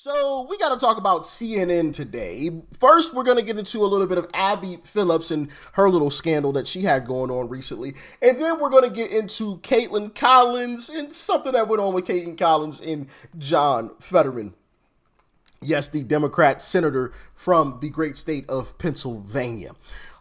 So we got to talk about CNN today. First, we're going to get into a little bit of Abby Phillips and her little scandal that she had going on recently. And then we're going to get into Kaitlan Collins and something that went on with Kaitlan Collins and John Fetterman. Yes, the Democrat senator from the great state of Pennsylvania.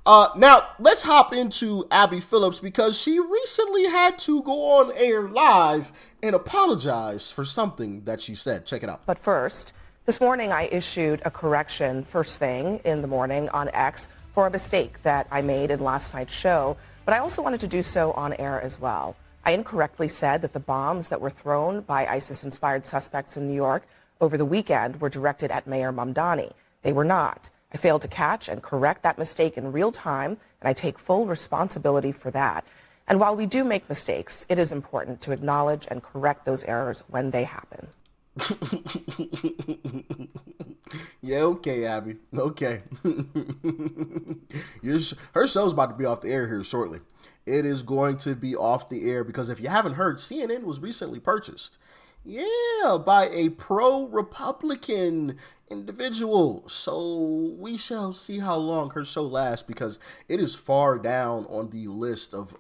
Now, let's hop into Abby Phillips because she recently had to go on air live and apologize for something that she said. Check it out. But first, this morning I issued a correction first thing in the morning on X for a mistake that I made in last night's show, but I also wanted to do so on air as well. I incorrectly said that the bombs that were thrown by ISIS-inspired suspects in New York over the weekend were directed at Mayor Mamdani. They were not. I failed to catch and correct that mistake in real time, and I take full responsibility for that. And while we do make mistakes, it is important to acknowledge and correct those errors when they happen. Yeah, okay, Abby. Okay. Her show's about to be off the air here shortly. It is going to be off the air because if you haven't heard, CNN was recently purchased. Yeah, by a pro-Republican individual. So we shall see how long her show lasts because it is far down on the list of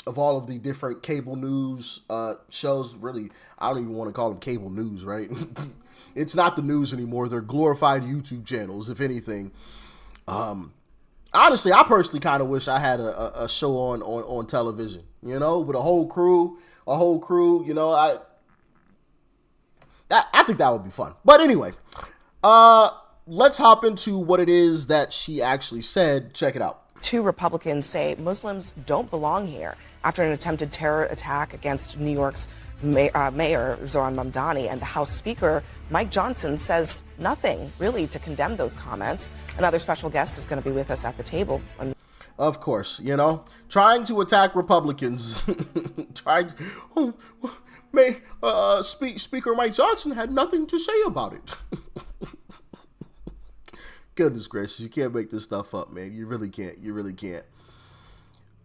all of the different cable news shows. Really, I don't even want to call them cable news, right? It's not the news anymore. They're glorified YouTube channels, if anything. Honestly, I personally kind of wish I had a show on television, you know, with a whole crew, you know, I think that would be fun. But anyway, let's hop into what it is that she actually said. Check it out. Two Republicans say Muslims don't belong here after an attempted terror attack against New York's Mayor Zoran Mamdani, and the House Speaker Mike Johnson says nothing really to condemn those comments. Another special guest is going to be with us at the table. Of course, you know, trying to attack Republicans. Speaker Mike Johnson had nothing to say about it. Goodness gracious, you can't make this stuff up, man. You really can't.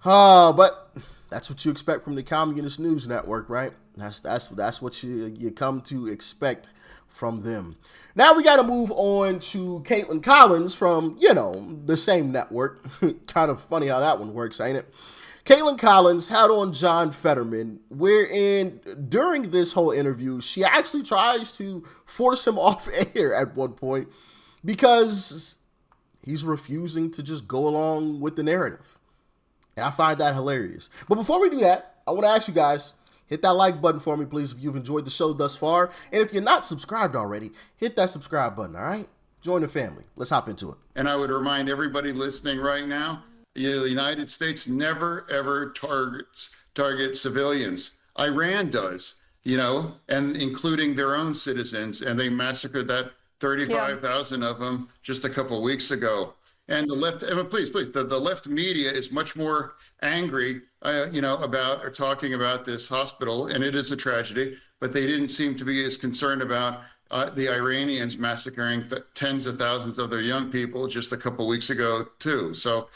But that's what you expect from the Communist News Network, right? That's what you come to expect from them. Now we got to move on to Kaitlan Collins from, you know, the same network. Kind of funny how that one works, ain't it? Kaitlan Collins had on John Fetterman, wherein during this whole interview, she actually tries to force him off air at one point because he's refusing to just go along with the narrative. And I find that hilarious. But before we do that, I want to ask you guys, hit that like button for me, please, if you've enjoyed the show thus far. And if you're not subscribed already, hit that subscribe button, all right? Join the family. Let's hop into it. And I would remind everybody listening right now, the United States never, ever targets civilians. Iran does, you know, and including their own citizens. And they massacred that 35,000 of them just a couple of weeks ago. And the left, please, the left media is much more angry, you know, about or talking about this hospital. And it is a tragedy, but they didn't seem to be as concerned about the Iranians massacring tens of thousands of their young people just a couple of weeks ago, too. So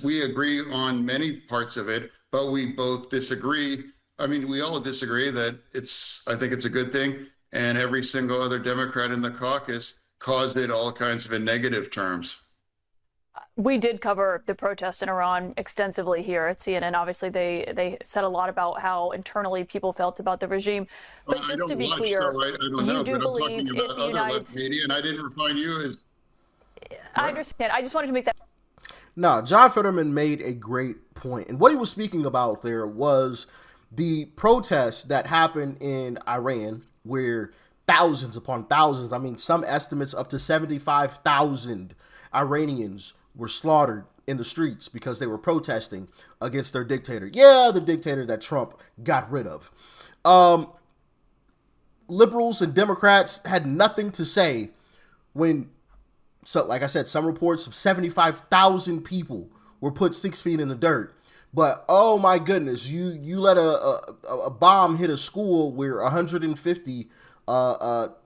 we agree on many parts of it, but we both disagree. I mean, we all disagree that I think it's a good thing. And every single other Democrat in the caucus caused it all kinds of in negative terms. We did cover the protest in Iran extensively here at CNN. Obviously, they said a lot about how internally people felt about the regime. But just to be clear, so I don't know, you do but I'm believe talking about if the other United left media, and I didn't refine you as... I understand. I just wanted to make that... No, John Fetterman made a great point. And what he was speaking about there was the protests that happened in Iran, where thousands upon thousands, I mean, some estimates up to 75,000 Iranians were slaughtered in the streets because they were protesting against their dictator. Yeah, the dictator that Trump got rid of. Liberals and Democrats had nothing to say when, so like I said, some reports of 75,000 people were put 6 feet in the dirt. But oh my goodness, you let a bomb hit a school where 150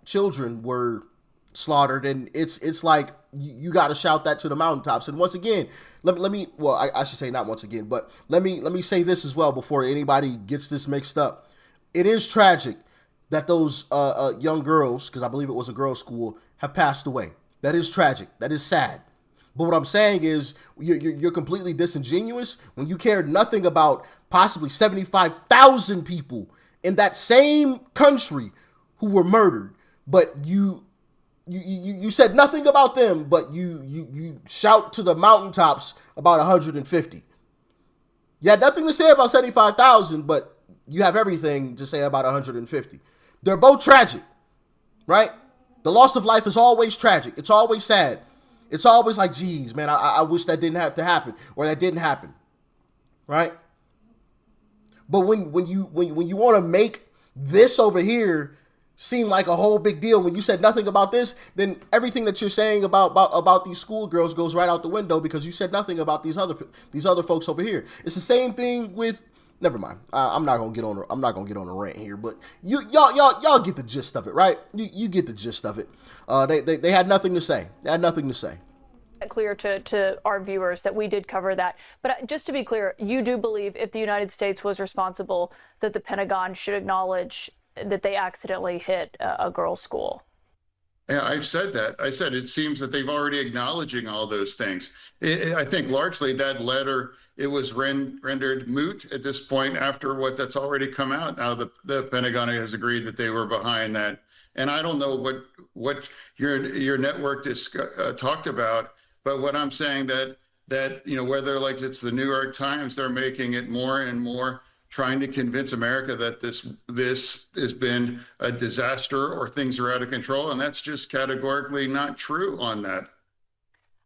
children were slaughtered, and it's like you got to shout that to the mountaintops. And once again, let me I should say not once again, but let me say this as well before anybody gets this mixed up. It is tragic that those young girls, because I believe it was a girls' school, have passed away. That is tragic. That is sad. But what I'm saying is you're completely disingenuous when you cared nothing about possibly 75,000 people in that same country who were murdered. But you said nothing about them, but you shout to the mountaintops about 150. You had nothing to say about 75,000, but you have everything to say about 150. They're both tragic, right? The loss of life is always tragic. It's always sad. It's always like, geez, man, I wish that didn't have to happen, or that didn't happen, right? But when you want to make this over here seem like a whole big deal, when you said nothing about this, then everything that you're saying about these schoolgirls goes right out the window because you said nothing about these other folks over here. It's the same thing with. Never mind. I'm not gonna get on a rant here, but y'all get the gist of it, right? You get the gist of it. They had nothing to say. They had nothing to say. Clear to our viewers that we did cover that. But just to be clear, you do believe if the United States was responsible, that the Pentagon should acknowledge that they accidentally hit a girls' school? Yeah, I've said that. I said it seems that they've already acknowledging all those things. I think largely that letter, it was rendered moot at this point after that's already come out. Now the Pentagon has agreed that they were behind that. And I don't know what your network talked about, but what I'm saying that whether like it's the New York Times, they're making it more and more trying to convince America that this has been a disaster or things are out of control. And that's just categorically not true on that.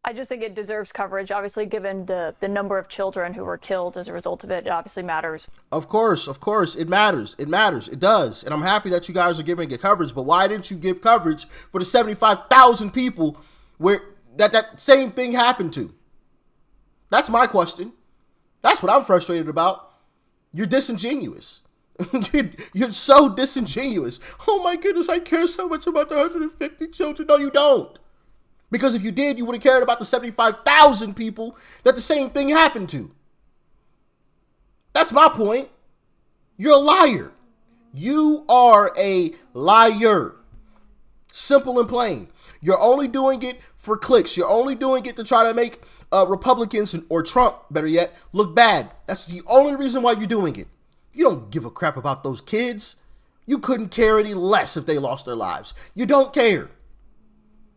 I just think it deserves coverage, obviously, given the number of children who were killed as a result of it. It obviously matters. Of course, it matters. It does. And I'm happy that you guys are giving it coverage, but why didn't you give coverage for the 75,000 people where that same thing happened to? That's my question. That's what I'm frustrated about. You're disingenuous. You're so disingenuous. Oh my goodness, I care so much about the 150 children. No, you don't. Because if you did, you would have cared about the 75,000 people that the same thing happened to. That's my point. You're a liar. You are a liar. Simple and plain. You're only doing it for clicks. You're only doing it to try to make Republicans or Trump, better yet, look bad. That's the only reason why you're doing it. You don't give a crap about those kids. You couldn't care any less if they lost their lives. You don't care.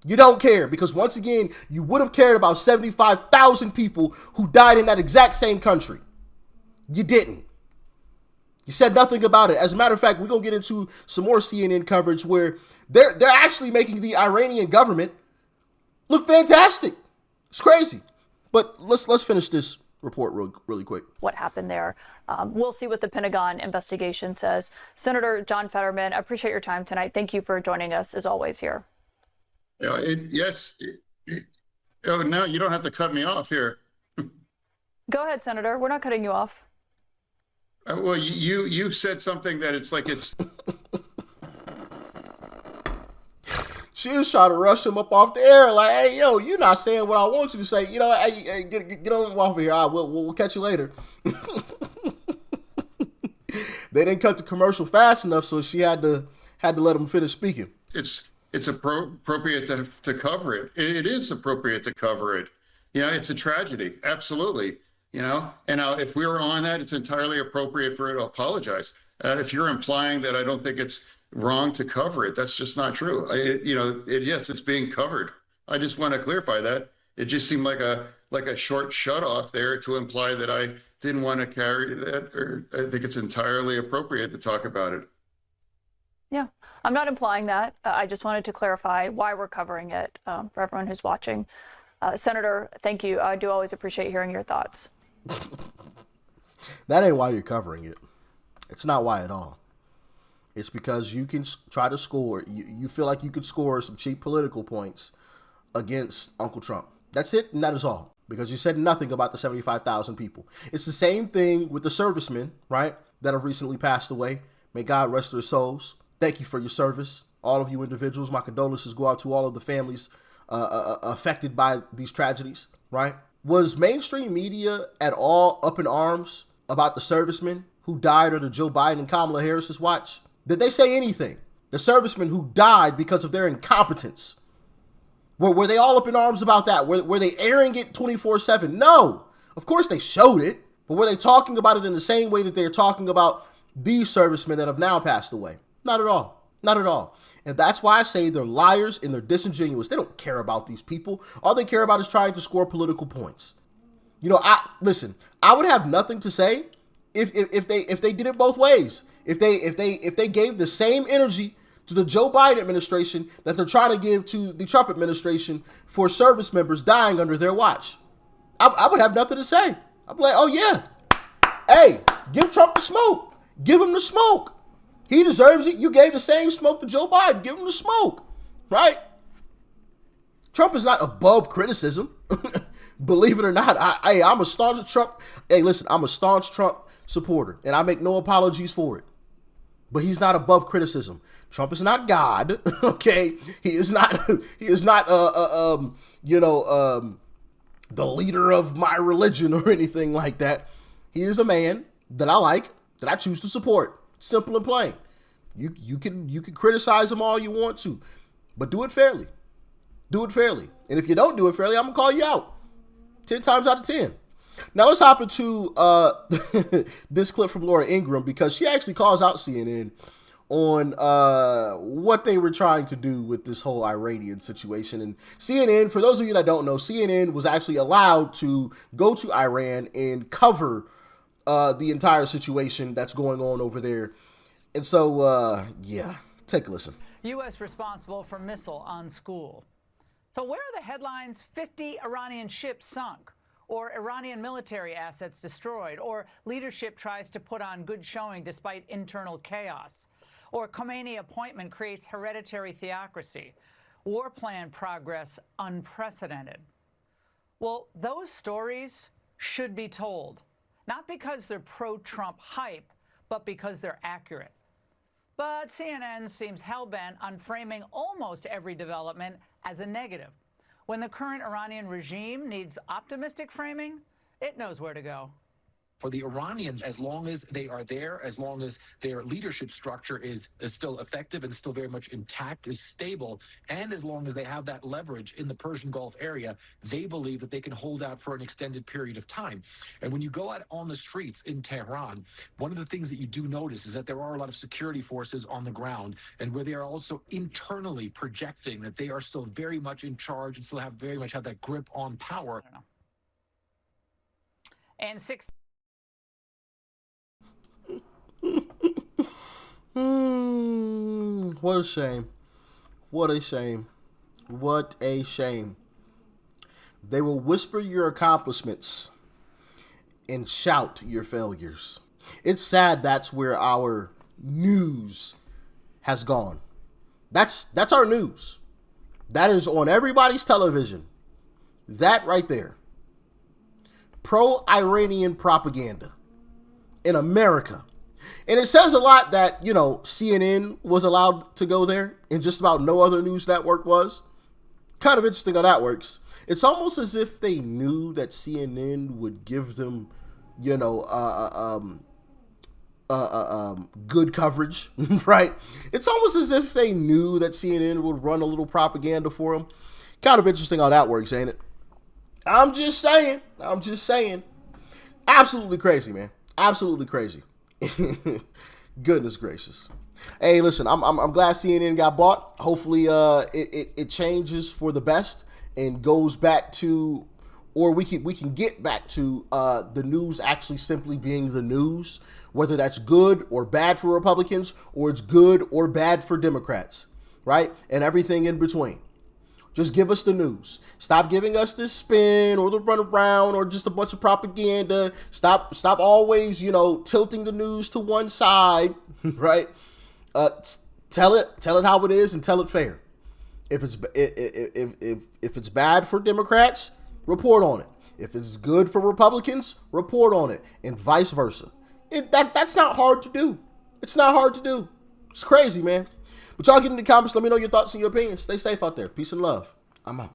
You don't care because, once again, you would have cared about 75,000 people who died in that exact same country. You didn't. You said nothing about it. As a matter of fact, we're going to get into some more CNN coverage where they're actually making the Iranian government look fantastic. It's crazy. But let's finish this report really quick. What happened there? We'll see what the Pentagon investigation says. Senator John Fetterman, I appreciate your time tonight. Thank you for joining us, as always, here. Yes. Oh, no, you don't have to cut me off here. Go ahead, Senator. We're not cutting you off. Well, you said something that it's like it's. She was trying to rush him up off the air, like, "Hey, yo, you're not saying what I want you to say. You know, hey, get on off of here. We'll catch you later." They didn't cut the commercial fast enough, so she had to let him finish speaking. It's appropriate to cover it. It is appropriate to cover it. It's a tragedy. Absolutely. And now if we were on that, it's entirely appropriate for it to apologize. If you're implying that I don't think it's wrong to cover it, that's just not true. Yes, it's being covered. I just want to clarify that. It just seemed like a short shut off there to imply that I didn't want to carry that, or I think it's entirely appropriate to talk about it. Yeah, I'm not implying that. I just wanted to clarify why we're covering it for everyone who's watching. Senator, thank you. I do always appreciate hearing your thoughts. That ain't why you're covering it. It's not why at all. It's because you can try to score. You feel like you could score some cheap political points against Uncle Trump. That's it, and that is all. Because you said nothing about the 75,000 people. It's the same thing with the servicemen, right, that have recently passed away. May God rest their souls. Thank you for your service. All of you individuals, my condolences go out to all of the families affected by these tragedies, right? Was mainstream media at all up in arms about the servicemen who died under Joe Biden and Kamala Harris's watch? Did they say anything? The servicemen who died because of their incompetence. Were they all up in arms about that? Were they airing it 24/7? No. Of course they showed it. But were they talking about it in the same way that they're talking about these servicemen that have now passed away? Not at all. Not at all. And that's why I say they're liars and they're disingenuous. They don't care about these people. All they care about is trying to score political points. You know, I would have nothing to say if they did it both ways. If they gave the same energy to the Joe Biden administration that they're trying to give to the Trump administration for service members dying under their watch. I would have nothing to say. I'd be like, oh yeah, hey, give Trump the smoke. Give him the smoke. He deserves it. You gave the same smoke to Joe Biden. Give him the smoke, right? Trump is not above criticism. Believe it or not, I'm a staunch Trump. Hey, listen, I'm a staunch Trump supporter, and I make no apologies for it. But he's not above criticism. Trump is not God, okay? He is not. The leader of my religion or anything like that. He is a man that I like, that I choose to support. Simple and plain. You can criticize him all you want to, but do it fairly. Do it fairly. And if you don't do it fairly, I'm gonna call you out 10 times out of 10. Now let's hop into this clip from Laura Ingraham, because she actually calls out CNN on what they were trying to do with this whole Iranian situation. And CNN, for those of you that don't know, CNN was actually allowed to go to Iran and cover the entire situation that's going on over there. And so, yeah, take a listen. U.S. responsible for missile on school. So where are the headlines, 50 Iranian ships sunk, or Iranian military assets destroyed, or leadership tries to put on good showing despite internal chaos, or Khomeini appointment creates hereditary theocracy, war plan progress unprecedented? Well, those stories should be told, not because they're pro-Trump hype, but because they're accurate. But CNN seems hell-bent on framing almost every development as a negative. When the current Iranian regime needs optimistic framing, it knows where to go. For the Iranians, as long as they are there, as long as their leadership structure is still effective and still very much intact, is stable, and as long as they have that leverage in the Persian Gulf area, they believe that they can hold out for an extended period of time. And when you go out on the streets in Tehran, one of the things that you do notice is that there are a lot of security forces on the ground, and where they are also internally projecting that they are still very much in charge and still have very much have that grip on power. And six. What a shame. What a shame. What a shame. They will whisper your accomplishments and shout your failures. It's sad that's where our news has gone. That's our news. That is on everybody's television. That right there. Pro-Iranian propaganda in America. And it says a lot that, you know, CNN was allowed to go there and just about no other news network was. Kind of interesting how that works. It's almost as if they knew that CNN would give them, you know, good coverage, right? It's almost as if they knew that CNN would run a little propaganda for them. Kind of interesting how that works, ain't it? I'm just saying. Absolutely crazy, man. Absolutely crazy. Goodness gracious. Hey, listen, I'm glad CNN got bought. Hopefully it changes for the best and goes back to, or we can get back to the news actually simply being the news, whether that's good or bad for Republicans, or it's good or bad for Democrats, right? And everything in between. Just give us the news. Stop giving us this spin or the runaround or just a bunch of propaganda. Stop always, you know, tilting the news to one side, right? Tell it how it is and tell it fair. If it's bad for Democrats, report on it. If it's good for Republicans, report on it, and vice versa. That's not hard to do. It's not hard to do. It's crazy, man. But y'all get in the comments. Let me know your thoughts and your opinions. Stay safe out there. Peace and love. I'm out.